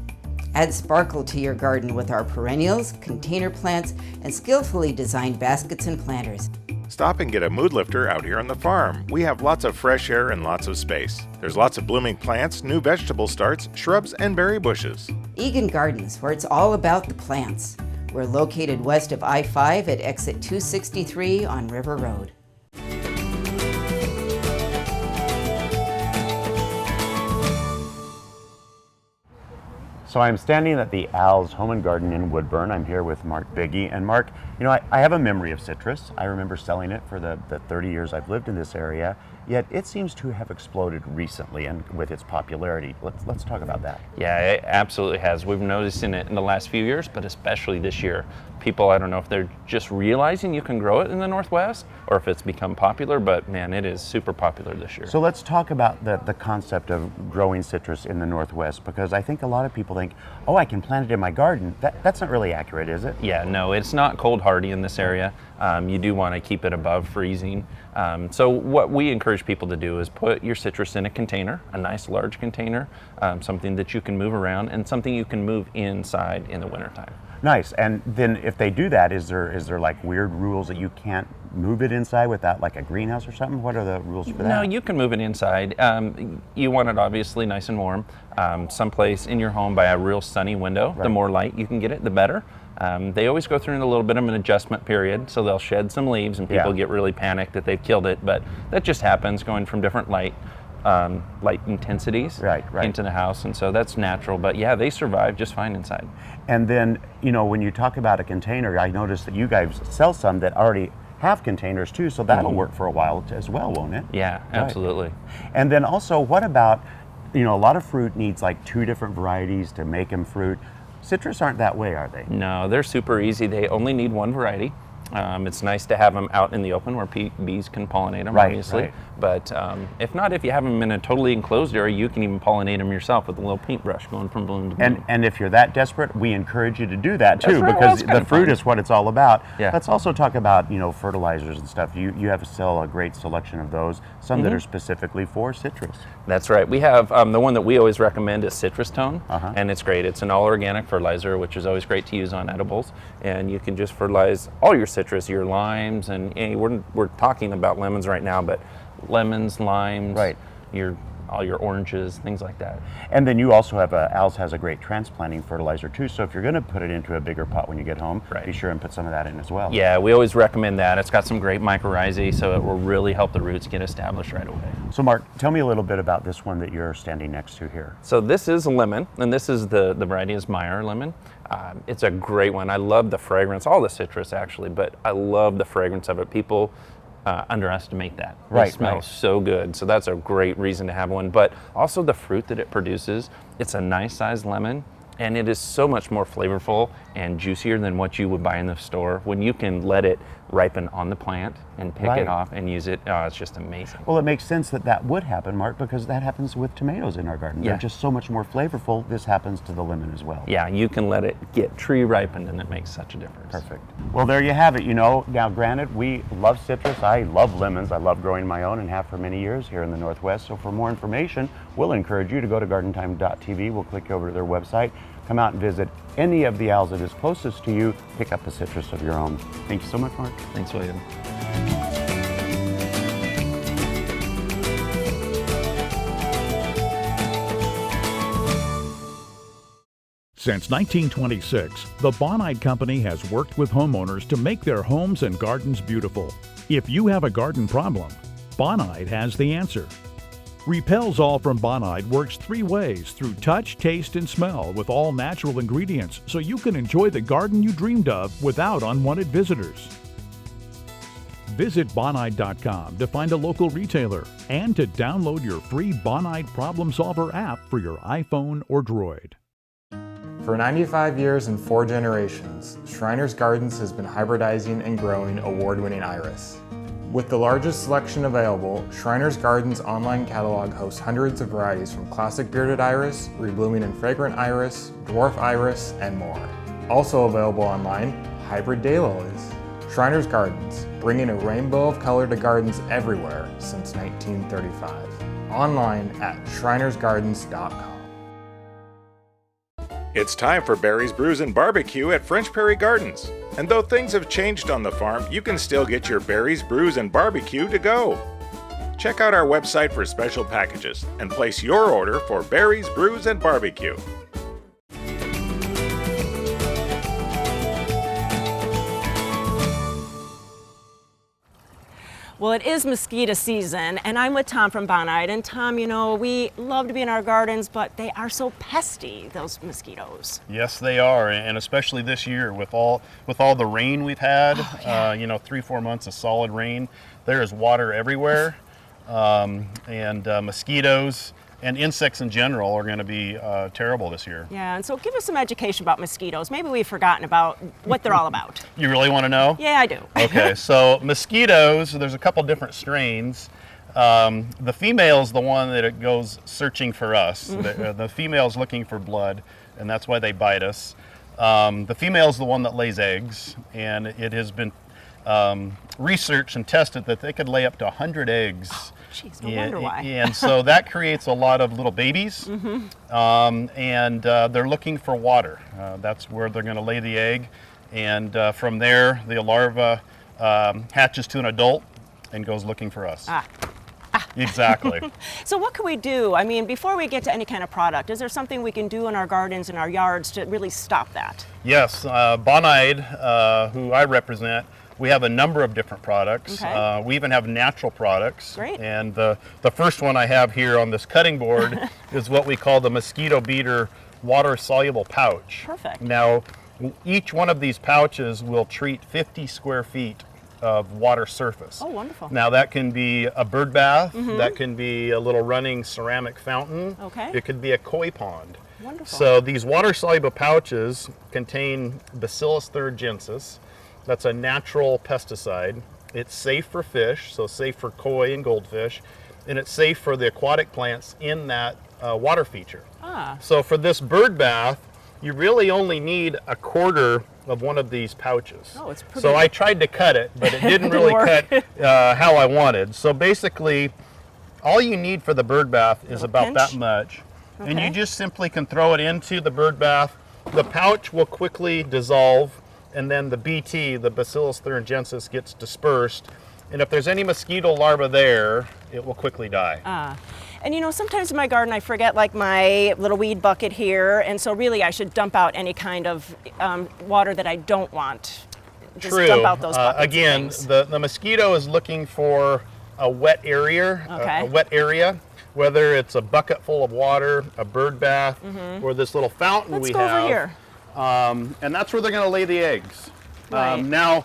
Add sparkle to your garden with our perennials, container plants, and skillfully designed baskets and planters. Stop and get a mood lifter out here on the farm. We have lots of fresh air and lots of space. There's lots of blooming plants, new vegetable starts, shrubs, and berry bushes. Egan Gardens, where it's all about the plants. We're located west of I-5 at exit 263 on River Road. So I'm standing at the Al's Home and Garden in Woodburn. I'm here with Mark Biggie. And Mark, you know, I have a memory of citrus. I remember selling it for the 30 years I've lived in this area, yet it seems to have exploded recently and with its popularity. Let's talk about that. Yeah, it absolutely has. We've noticed it in the last few years, but especially this year. People, I don't know if they're just realizing you can grow it in the Northwest or if it's become popular, but man, it is super popular this year. So let's talk about the concept of growing citrus in the Northwest, because I think a lot of people think, oh, I can plant it in my garden. That's not really accurate, is it? Yeah, no, it's not cold hardy in this area. You do want to keep it above freezing. So what we encourage people to do is put your citrus in a container, a nice large container, something that you can move around and something you can move inside in the wintertime. Nice. And then if they do that, is there like weird rules that you can't move it inside without like a greenhouse or something? What are the rules for that? No, you can move it inside. You want it obviously nice and warm. Someplace in your home by a real sunny window. Right. The more light you can get it, the better. They always go through a little bit of an adjustment period, so they'll shed some leaves and people get really panicked that they've killed it, but that just happens going from different light intensities into the house, and so that's natural. But yeah, they survive just fine inside. And then, you know, when you talk about a container, I noticed that you guys sell some that already have containers too, so that'll work for a while as well, won't it? Yeah, absolutely. Right. And then also, what about, you know, a lot of fruit needs like 2 different varieties to make them fruit. Citrus aren't that way, are they? No, they're super easy. They only need 1 variety. It's nice to have them out in the open where bees can pollinate them, obviously. Right. But if not, if you have them in a totally enclosed area, you can even pollinate them yourself with a little paintbrush going from bloom to bloom. And if you're that desperate, we encourage you to do that too, because the fruit is what it's all about. Yeah. Let's also talk about, you know, fertilizers and stuff. You have to sell a great selection of those, some that are specifically for citrus. That's right. We have the one that we always recommend is Citrus Tone, and it's great. It's an all-organic fertilizer, which is always great to use on edibles, and you can just fertilize all your citrus, your limes, and we're talking about lemons right now, but lemons, limes, all your oranges, things like that. And then you also have Al's has a great transplanting fertilizer too, so if you're going to put it into a bigger pot when you get home, be sure and put some of that in as well. Yeah, we always recommend that. It's got some great mycorrhizae, so it will really help the roots get established right away. So Mark, tell me a little bit about this one that you're standing next to here. So this is a lemon, and this is the variety is Meyer lemon. It's a great one. I love the fragrance, all the citrus actually, but I love the fragrance of it. People underestimate that. It smells so good, so that's a great reason to have one. But also the fruit that it produces, it's a nice sized lemon, and it is so much more flavorful and juicier than what you would buy in the store when you can let it ripen on the plant and pick it off and use it. Oh, it's just amazing. Well, it makes sense that would happen, Mark, because that happens with tomatoes in our garden. They're just so much more flavorful. This happens to the lemon as well. Yeah, you can let it get tree ripened and it makes such a difference. Perfect. Well, there you have it. You know, now granted, we love citrus. I love lemons. I love growing my own and have for many years here in the Northwest. So for more information, we'll encourage you to go to gardentime.tv. We'll click over to their website. Come out and visit any of the Al's that is closest to you. Pick up a citrus of your own. Thank you so much, Mark. Thanks, William. Since 1926, the Bonide Company has worked with homeowners to make their homes and gardens beautiful. If you have a garden problem, Bonide has the answer. Repels All from Bonide works 3 ways through touch, taste, and smell with all natural ingredients so you can enjoy the garden you dreamed of without unwanted visitors. Visit Bonide.com to find a local retailer and to download your free Bonide Problem Solver app for your iPhone or Droid. For 95 years and 4 generations, Shriners Gardens has been hybridizing and growing award-winning iris. With the largest selection available, Shriners Gardens online catalog hosts hundreds of varieties from classic bearded iris, reblooming and fragrant iris, dwarf iris, and more. Also available online, hybrid daylilies. Shriners Gardens, bringing a rainbow of color to gardens everywhere since 1935. Online at shrinersgardens.com. It's time for Berries, Brews, and Barbecue at French Prairie Gardens. And though things have changed on the farm, you can still get your berries, brews, and barbecue to go. Check out our website for special packages and place your order for Berries, Brews, and Barbecue. Well, it is mosquito season, and I'm with Tom from Bonide. And Tom, you know, we love to be in our gardens, but they are so pesky, those mosquitoes. Yes, they are, and especially this year with all the rain we've had. You know, 3-4 months of solid rain. There is water everywhere, and mosquitoes and insects in general are going to be terrible this year. Yeah, and so give us some education about mosquitoes. Maybe we've forgotten about what they're all about. You really want to know? Yeah, I do. Okay, so mosquitoes, there's a couple different strains. The female is the one that it goes searching for us. The female is looking for blood, and that's why they bite us. The female is the one that lays eggs, and it has been researched and tested that they could lay up to 100 eggs. Jeez, no wonder why. And so that creates a lot of little babies, and they're looking for water. That's where they're going to lay the egg, and from there the larva hatches to an adult and goes looking for us. Exactly. So what can we do? I mean, before we get to any kind of product, is there something we can do in our gardens and our yards to really stop that? Yes, Bonide, who I represent, we have a number of different products. Okay. We even have natural products. Great. And the first one I have here on this cutting board is what we call the Mosquito Beater Water Soluble Pouch. Perfect. Now, each one of these pouches will treat 50 square feet of water surface. Oh, wonderful. Now that can be a bird bath, that can be a little running ceramic fountain. Okay. It could be a koi pond. Wonderful. So these water soluble pouches contain Bacillus thuringiensis. That's a natural pesticide. It's safe for fish, so safe for koi and goldfish, and it's safe for the aquatic plants in that water feature. So for this bird bath, you really only need a quarter of one of these pouches. Oh, it's pretty. So I tried to cut it, but it didn't really cut how I wanted. So basically, all you need for the bird bath is about that much. Okay. And you just simply can throw it into the bird bath. The pouch will quickly dissolve, and then the BT, the Bacillus thuringiensis, gets dispersed. And if there's any mosquito larvae there, it will quickly die. And you know, sometimes in my garden I forget like my little weed bucket here, and so really I should dump out any kind of water that I don't want. Just True. Dump out those buckets. Again, the mosquito is looking for a wet area, a wet area, whether it's a bucket full of water, a bird bath, or this little fountain Let's we go have. over here. And that's where they're going to lay the eggs. Right. Now,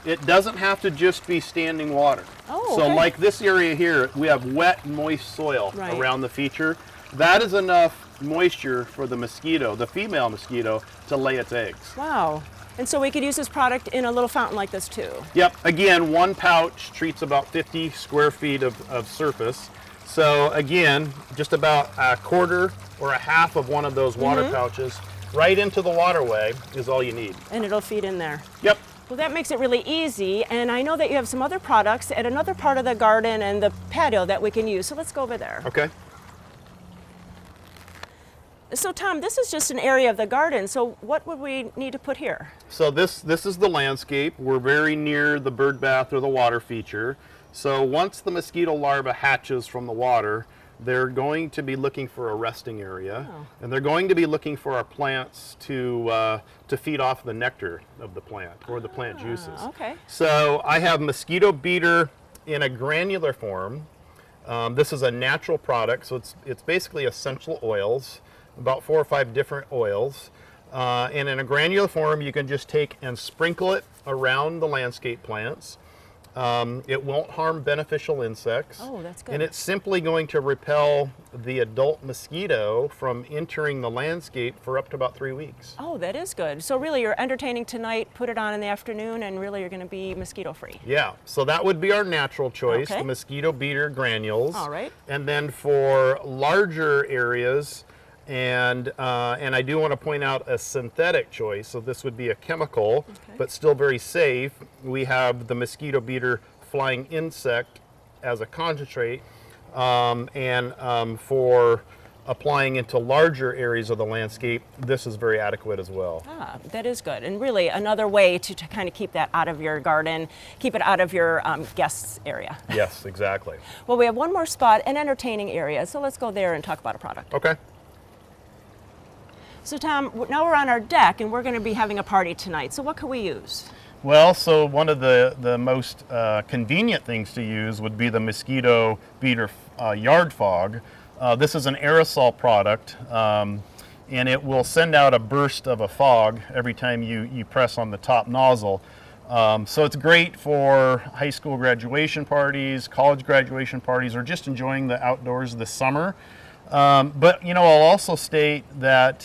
it doesn't have to just be standing water. Oh, so okay. like this area here, we have wet, moist soil around the feature. That is enough moisture for the mosquito, the female mosquito, to lay its eggs. Wow. And so we could use this product in a little fountain like this too. Yep. Again, one pouch treats about 50 square feet of surface. So again, just about a quarter or a half of one of those water pouches right into the waterway is all you need. And it'll feed in there. Yep. Well, that makes it really easy, and I know that you have some other products at another part of the garden and the patio that we can use, so let's go over there. Okay. So Tom, this is just an area of the garden, so what would we need to put here? So this is the landscape. We're very near the bird bath or the water feature. So once the mosquito larva hatches from the water, they're going to be looking for a resting area, and they're going to be looking for our plants to feed off the nectar of the plant or the plant juices. Okay. So I have Mosquito Beater in a granular form. This is a natural product, so it's basically essential oils, about 4 or 5 different oils. And in a granular form, you can just take and sprinkle it around the landscape plants. It won't harm beneficial insects. Oh, that's good. And it's simply going to repel the adult mosquito from entering the landscape for up to about 3 weeks. Oh, that is good. So really you're entertaining tonight, put it on in the afternoon, and really you're going to be mosquito free. Yeah, so that would be our natural choice, Okay. the mosquito beater granules. All right. And then for larger areas, and I do want to point out a synthetic choice, so this would be a chemical, but still very safe. We have the mosquito beater flying insect as a concentrate, and for applying into larger areas of the landscape, this is very adequate as well. Ah, that is good. And really another way to kind of keep that out of your garden, keep it out of your guests' area. Yes, exactly. Well, we have one more spot, an entertaining area, so let's go there and talk about a product. Okay. So Tom, now we're on our deck and we're going to be having a party tonight. So what can we use? Well, so one of the most convenient things to use would be the mosquito beater yard fog. This is an aerosol product, and it will send out a burst of a fog every time you press on the top nozzle. So it's great for high school graduation parties, college graduation parties, or just enjoying the outdoors this summer. But, you know, I'll also state that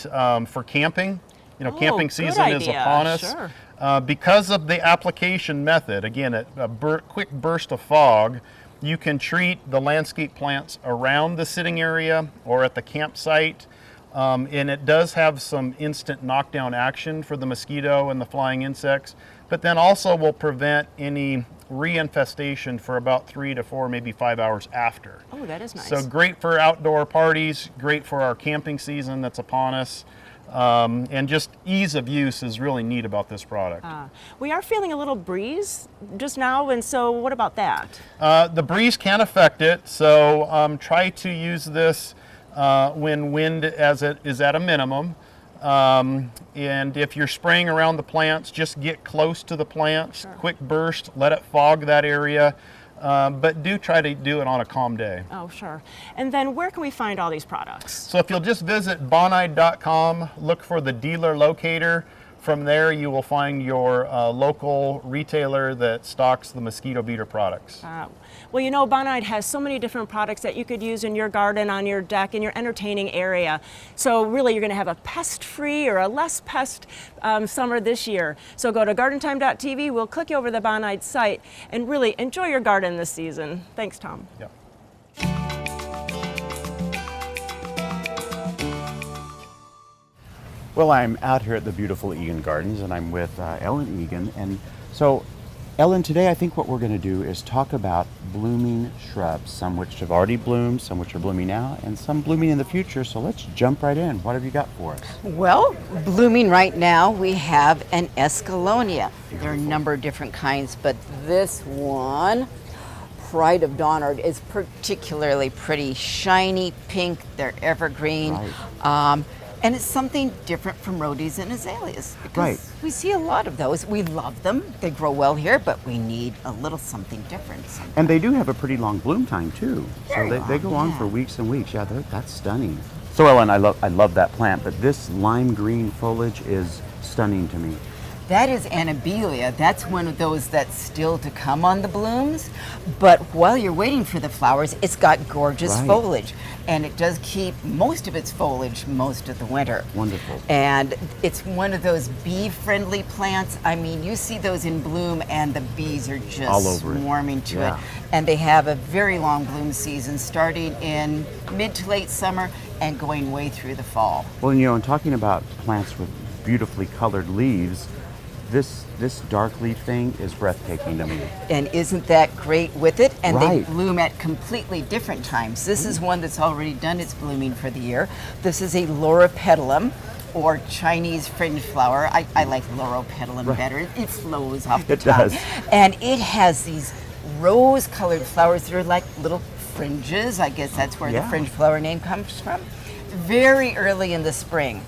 for camping, camping season is upon us. Sure. Because of the application method, again, a quick burst of fog, you can treat the landscape plants around the sitting area or at the campsite. And it does have some instant knockdown action for the mosquito and the flying insects, but then also will prevent any reinfestation for about 3 to 4, maybe 5 hours after. Oh, that is nice. So great for outdoor parties, great for our camping season that's upon us. And just ease of use is really neat about this product. We are feeling a little breeze just now, and so what about that? The breeze can affect it, so try to use this when wind is at a minimum. And if you're spraying around the plants, just get close to the plants, quick burst, let it fog that area. But do try to do it on a calm day. Oh, sure. And then where can we find all these products? So if you'll just visit bonide.com, look for the dealer locator. From there, you will find your local retailer that stocks the mosquito beater products. Well, you know, Bonide has so many different products that you could use in your garden, on your deck, in your entertaining area. So really, you're going to have a pest-free or a less pest summer this year. So go to gardentime.tv. We'll click you over the Bonide site and really enjoy your garden this season. Thanks, Tom. Yep. Well, I'm out here at the beautiful Egan Gardens, and I'm with Ellen Egan. And so, Ellen, today I think what we're going to do is talk about blooming shrubs, some which have already bloomed, some which are blooming now, and some blooming in the future. So let's jump right in. What have you got for us? Well, blooming right now, we have an Escallonia. There are a number of different kinds, but this one, Pride of Donard, is particularly pretty. Shiny pink, they're evergreen. Right. And it's something different from rhodies and azaleas, because we see a lot of those. We love them. They grow well here, but we need a little something different sometimes. And they do have a pretty long bloom time too. Very So they go long, on for weeks and weeks. Yeah, that's stunning. So Ellen, I love that plant, but this lime green foliage is stunning to me. That is Annabelia. That's one of those that's still to come on the blooms. But while you're waiting for the flowers, it's got gorgeous foliage. And it does keep most of its foliage most of the winter. Wonderful. And it's one of those bee-friendly plants. I mean, you see those in bloom and the bees are just all over swarming to Yeah. it. And they have a very long bloom season starting in mid to late summer and going way through the fall. Well, you know, and talking about plants with beautifully colored leaves, this dark leaf thing is breathtaking to me. And isn't that great with it? And they Right. bloom at completely different times. This is one that's already done its blooming for the year. This is a loropetalum, or Chinese fringe flower. I like loropetalum better. It flows off the top. does. And it has these rose-colored flowers that are like little fringes. I guess that's where the fringe flower name comes from. Very early in the spring.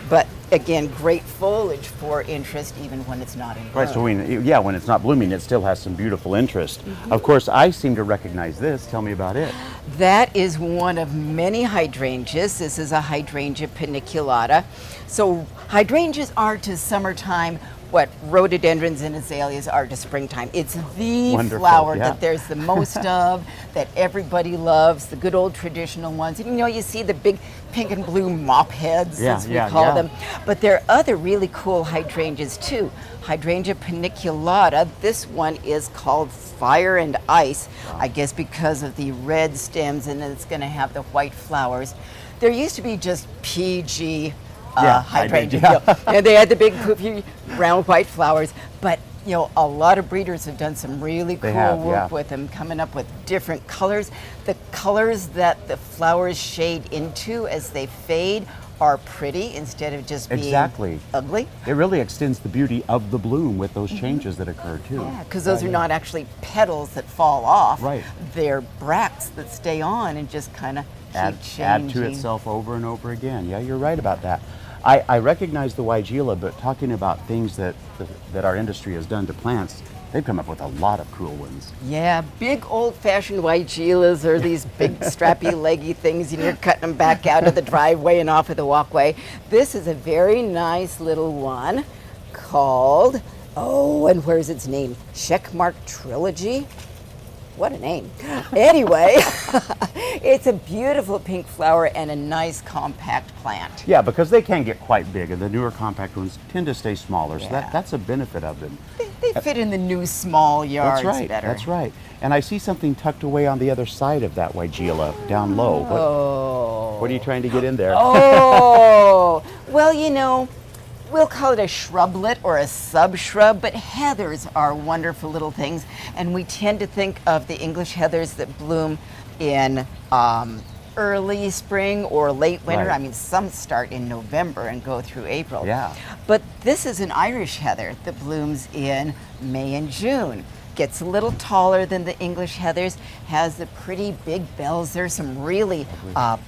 But again, great foliage for interest even when it's not in bloom. Right, so when it's not blooming, it still has some beautiful interest. Of course, I seem to recognize this. Tell me about it. That is one of many hydrangeas. This is a hydrangea paniculata. So hydrangeas are to summertime what rhododendrons and azaleas are to springtime. It's the flower that there's the most of, that everybody loves, the good old traditional ones. And, you know, you see the big pink and blue mop heads, as we call them. But there are other really cool hydrangeas too. Hydrangea paniculata, this one is called Fire and Ice, I guess because of the red stems, and then it's going to have the white flowers. There used to be just PG hydrangea. And they had the big poofy round white flowers, but you know, a lot of breeders have done some really cool work with them, coming up with different colors. The colors that the flowers shade into as they fade are pretty instead of just being ugly. It really extends the beauty of the bloom with those changes that occur too. Yeah, because those are not actually petals that fall off. Right. They're bracts that stay on and just kind of keep changing. Add to itself over and over again. Yeah, you're right about that. I recognize the Weigela, but talking about things that our industry has done to plants, they've come up with a lot of cool ones. Yeah, big old-fashioned Weigelas are these big strappy leggy things, and you're cutting them back out of the driveway and off of the walkway. This is a very nice little one called, and where's its name? Checkmark Trilogy? What a name. Anyway, it's a beautiful pink flower and a nice compact plant. Yeah, because they can get quite big, and the newer compact ones tend to stay smaller, so that's a benefit of them. They fit in the new small yards better. That's right. And I see something tucked away on the other side of that Weigela, down low. What are you trying to get in there? Well, you know, we'll call it a shrublet or a sub-shrub, but heathers are wonderful little things, and we tend to think of the English heathers that bloom in early spring or late winter. I mean, some start in November and go through April. Yeah. But this is an Irish heather that blooms in May and June. Gets a little taller than the English heathers, has the pretty big bells. There's some really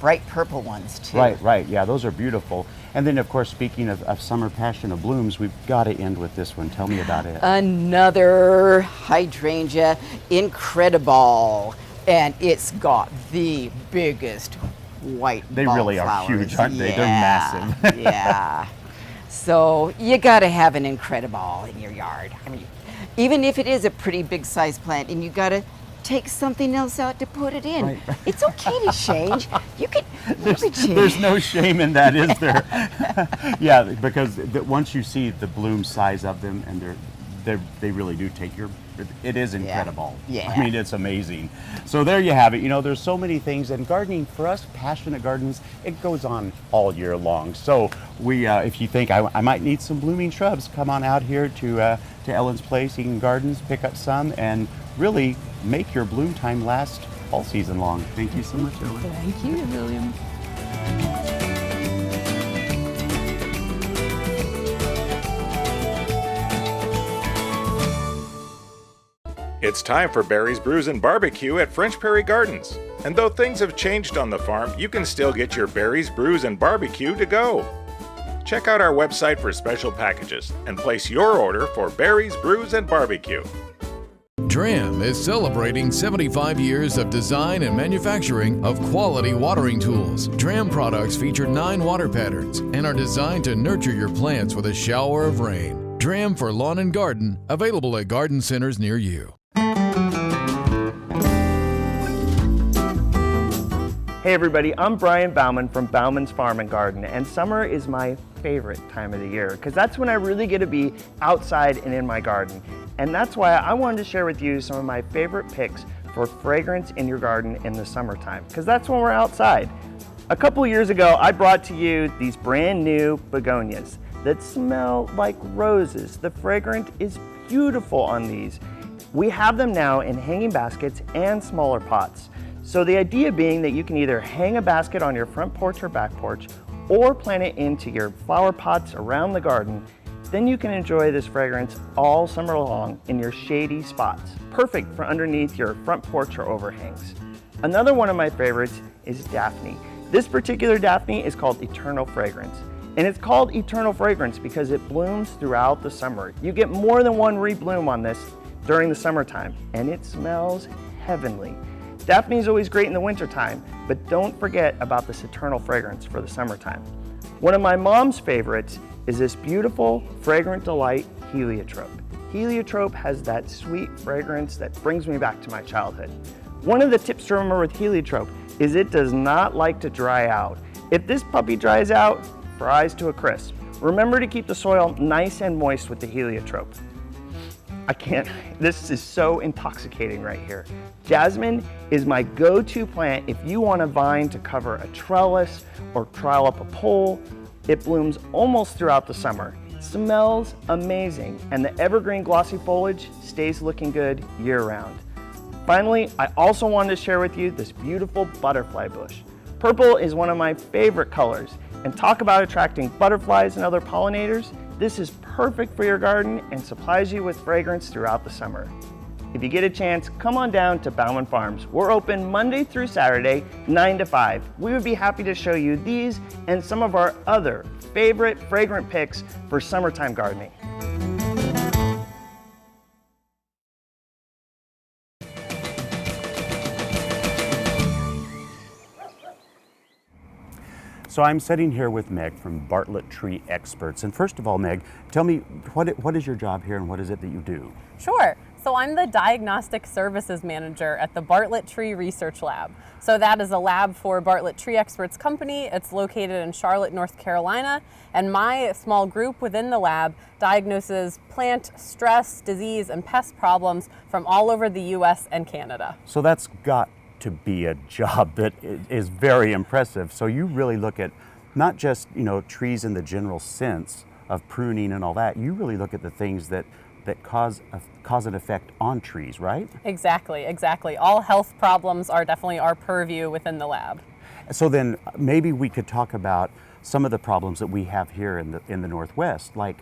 bright purple ones too. Right, yeah, those are beautiful. And then, of course, speaking of summer passion of blooms, we've got to end with this one. Tell me about it. Another hydrangea, Incredible. And it's got the biggest white They really are huge, aren't they? They're massive. Yeah. So you got to have an Incredible in your yard. I mean, even if it is a pretty big size plant, and you got to take something else out to put it in. It's okay to change. You can change. There's no shame in that, is there? Yeah, because once you see the bloom size of them, and they really do take your. It is incredible. Yeah. I mean, it's amazing. So there you have it. You know, there's so many things, and gardening for us, passionate gardeners, it goes on all year long. So we, if you think I might need some blooming shrubs, come on out here to Ellen's Place, Eden Gardens, pick up some, and really make your bloom time last all season long. Thank you so much, Ellen. Thank you, William. It's time for Berries, Brews, and Barbecue at French Prairie Gardens. And though things have changed on the farm, you can still get your berries, brews, and barbecue to go. Check out our website for special packages and place your order for Berries, Brews, and Barbecue. DRAM is celebrating 75 years of design and manufacturing of quality watering tools. DRAM products feature 9 water patterns and are designed to nurture your plants with a shower of rain. DRAM for lawn and garden, available at garden centers near you. Hey everybody, I'm Brian Bauman from Bauman's Farm and Garden, and summer is my favorite time of the year because that's when I really get to be outside and in my garden. And that's why I wanted to share with you some of my favorite picks for fragrance in your garden in the summertime, because that's when we're outside. A couple years ago, I brought to you these brand new begonias that smell like roses. The fragrant is beautiful on these. We have them now in hanging baskets and smaller pots. So the idea being that you can either hang a basket on your front porch or back porch, or plant it into your flower pots around the garden. Then you can enjoy this fragrance all summer long in your shady spots. Perfect for underneath your front porch or overhangs. Another one of my favorites is Daphne. This particular Daphne is called Eternal Fragrance. And it's called Eternal Fragrance because it blooms throughout the summer. You get more than one rebloom on this during the summertime, and it smells heavenly. Daphne is always great in the wintertime, but don't forget about this eternal fragrance for the summertime. One of my mom's favorites is this beautiful Fragrant Delight heliotrope. Heliotrope has that sweet fragrance that brings me back to my childhood. One of the tips to remember with heliotrope is it does not like to dry out. If this puppy dries out, fries to a crisp. Remember to keep the soil nice and moist with the heliotrope. This is so intoxicating right here. Jasmine is my go-to plant if you want a vine to cover a trellis or trowel up a pole. It blooms almost throughout the summer. It smells amazing, and the evergreen glossy foliage stays looking good year-round. Finally, I also wanted to share with you this beautiful butterfly bush. Purple is one of my favorite colors, and talk about attracting butterflies and other pollinators. This is perfect for your garden and supplies you with fragrance throughout the summer. If you get a chance, come on down to Bauman Farms. We're open Monday through Saturday, 9 to 5. We would be happy to show you these and some of our other favorite fragrant picks for summertime gardening. So I'm sitting here with Meg from Bartlett Tree Experts. And first of all, Meg, tell me, what is your job here and what is it that you do? Sure. So I'm the Diagnostic Services Manager at the Bartlett Tree Research Lab. So that is a lab for Bartlett Tree Experts Company. It's located in Charlotte, North Carolina. And my small group within the lab diagnoses plant stress, disease, and pest problems from all over the US and Canada. So that's got to be a job that is very impressive. So you really look at not just, trees in the general sense of pruning and all that. You really look at the things that cause an effect on trees, right? Exactly. All health problems are definitely our purview within the lab. So then maybe we could talk about some of the problems that we have here in the Northwest. Like,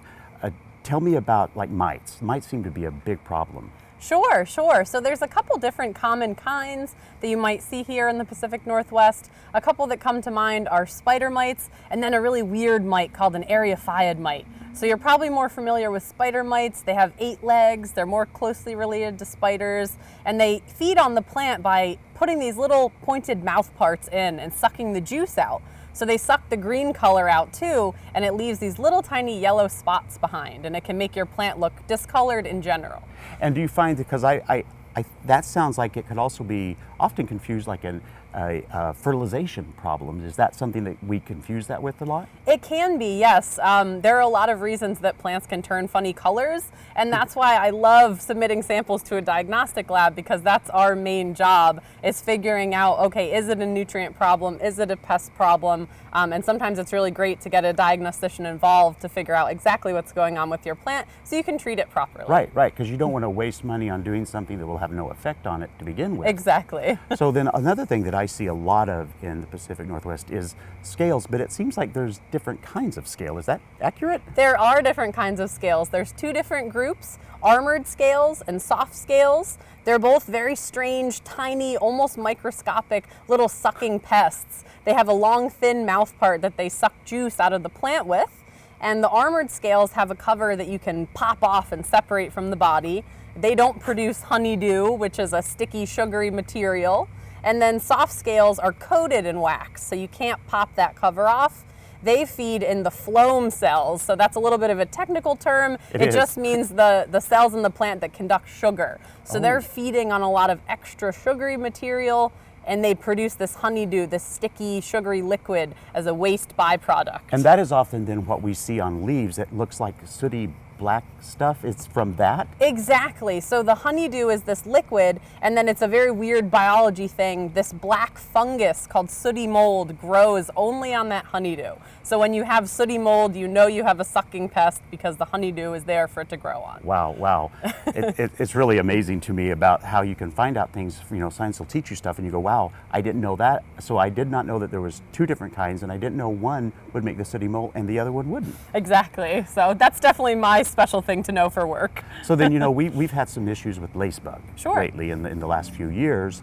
tell me about mites. Mites seem to be a big problem. Sure. So there's a couple different common kinds that you might see here in the Pacific Northwest. A couple that come to mind are spider mites, and then a really weird mite called an eriophyid mite. So you're probably more familiar with spider mites. They have 8 legs, they're more closely related to spiders, and they feed on the plant by putting these little pointed mouth parts in and sucking the juice out. So they suck the green color out too, and it leaves these little tiny yellow spots behind, and it can make your plant look discolored in general. And do you find, because that sounds like it could also be often confused like a fertilization problem. Is that something that we confuse that with a lot? It can be, yes. There are a lot of reasons that plants can turn funny colors, and that's why I love submitting samples to a diagnostic lab, because that's our main job, is figuring out, okay, is it a nutrient problem? Is it a pest problem? And sometimes it's really great to get a diagnostician involved to figure out exactly what's going on with your plant so you can treat it properly. Right, because you don't want to waste money on doing something that will have no effect on it to begin with. Exactly. So then another thing that I see a lot of in the Pacific Northwest is scales, but it seems like there's different kinds of scale. Is that accurate? There are different kinds of scales. There's 2 different groups, armored scales and soft scales. They're both very strange, tiny, almost microscopic little sucking pests. They have a long, thin mouth part that they suck juice out of the plant with. And the armored scales have a cover that you can pop off and separate from the body. They don't produce honeydew, which is a sticky, sugary material. And then soft scales are coated in wax, so you can't pop that cover off. They feed in the phloem cells, so that's a little bit of a technical term. It just means the cells in the plant that conduct sugar. So they're feeding on a lot of extra sugary material, and they produce this honeydew, this sticky, sugary liquid as a waste byproduct. And that is often then what we see on leaves. It looks like sooty black stuff. It's from that? Exactly. So the honeydew is this liquid, and then it's a very weird biology thing. This black fungus called sooty mold grows only on that honeydew. So when you have sooty mold, you know you have a sucking pest because the honeydew is there for it to grow on. Wow. It's really amazing to me about how you can find out things, science will teach you stuff and you go, wow, I didn't know that. So I did not know that there was 2 different kinds, and I didn't know one would make the sooty mold and the other one wouldn't. Exactly. So that's definitely my special thing to know for work. So then, we've had some issues with lacebug lately in the last few years.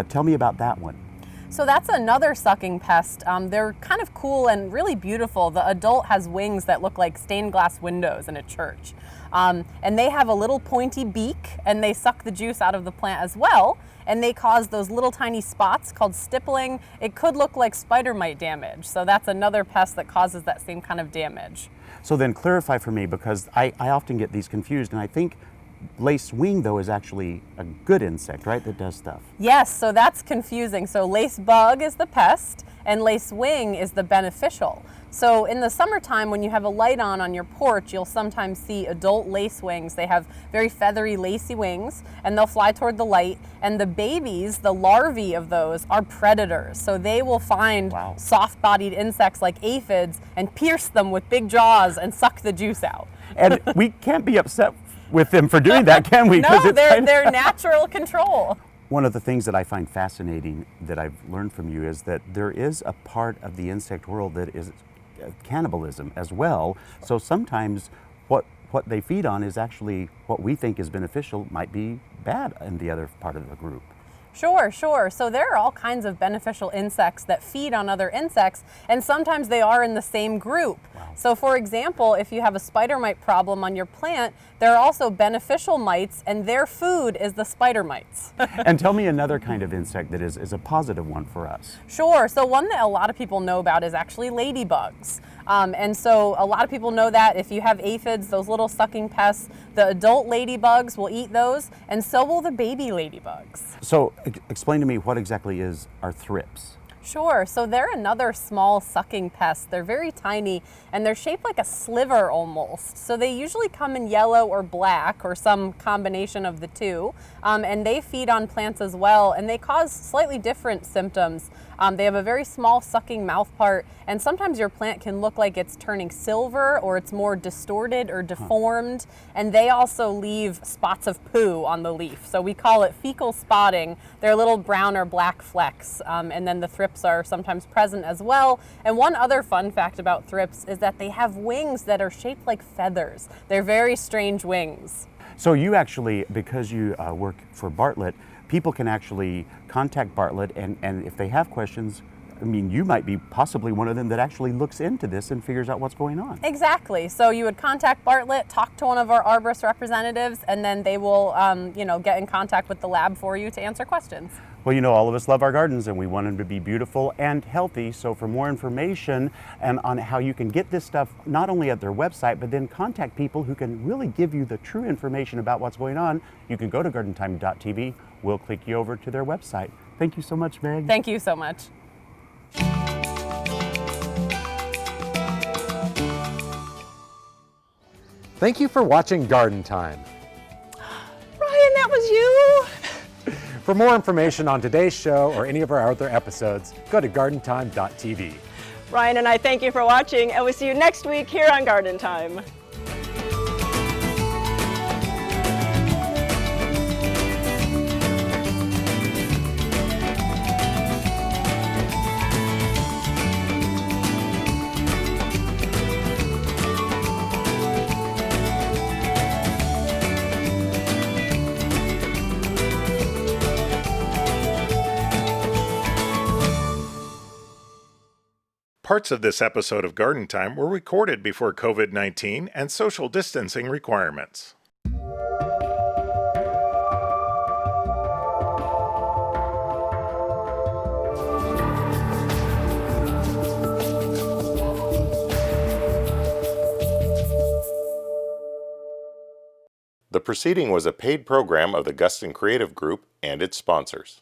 Tell me about that one. So that's another sucking pest. They're kind of cool and really beautiful. The adult has wings that look like stained glass windows in a church. And they have a little pointy beak, and they suck the juice out of the plant as well. And they cause those little tiny spots called stippling. It could look like spider mite damage. So that's another pest that causes that same kind of damage. So then clarify for me, because I often get these confused, and I think lace wing, though, is actually a good insect, right, that does stuff? Yes, so that's confusing. So lace bug is the pest, and lace wing is the beneficial. So in the summertime, when you have a light on your porch, you'll sometimes see adult lace wings. They have very feathery, lacy wings, and they'll fly toward the light. And the babies, the larvae of those, are predators. So they will find soft-bodied insects like aphids and pierce them with big jaws and suck the juice out. And we can't be upset with them for doing that, can we? No, they're natural control. One of the things that I find fascinating that I've learned from you is that there is a part of the insect world that is cannibalism as well. So sometimes what they feed on is actually what we think is beneficial might be bad in the other part of the group. Sure. So there are all kinds of beneficial insects that feed on other insects, and sometimes they are in the same group. So for example, if you have a spider mite problem on your plant, there are also beneficial mites, and their food is the spider mites. And tell me another kind of insect that is a positive one for us. Sure. So one that a lot of people know about is actually ladybugs. And so a lot of people know that if you have aphids, those little sucking pests, the adult ladybugs will eat those, and so will the baby ladybugs. So explain to me what exactly are thrips? Sure, so they're another small sucking pest. They're very tiny and they're shaped like a sliver almost. So they usually come in yellow or black or some combination of the two. And they feed on plants as well, and they cause slightly different symptoms. They have a very small sucking mouth part, and sometimes your plant can look like it's turning silver or it's more distorted or deformed. And they also leave spots of poo on the leaf. So we call it fecal spotting. They're little brown or black flecks. And then the thrips are sometimes present as well. And one other fun fact about thrips is that they have wings that are shaped like feathers. They're very strange wings. So you actually, because you work for Bartlett, people can actually contact Bartlett, and if they have questions, I mean, you might be possibly one of them that actually looks into this and figures out what's going on. Exactly. So you would contact Bartlett, talk to one of our arborist representatives, and then they will, get in contact with the lab for you to answer questions. Well, all of us love our gardens and we want them to be beautiful and healthy. So for more information and on how you can get this stuff, not only at their website, but then contact people who can really give you the true information about what's going on, you can go to gardentime.tv. We'll click you over to their website. Thank you so much, Meg. Thank you so much. Thank you for watching Garden Time. Ryan, that was you? For more information on today's show or any of our other episodes, go to gardentime.tv. Ryan and I thank you for watching, and we'll see you next week here on Garden Time. Parts of this episode of Garden Time were recorded before COVID-19 and social distancing requirements. The proceeding was a paid program of the Guston Creative Group and its sponsors.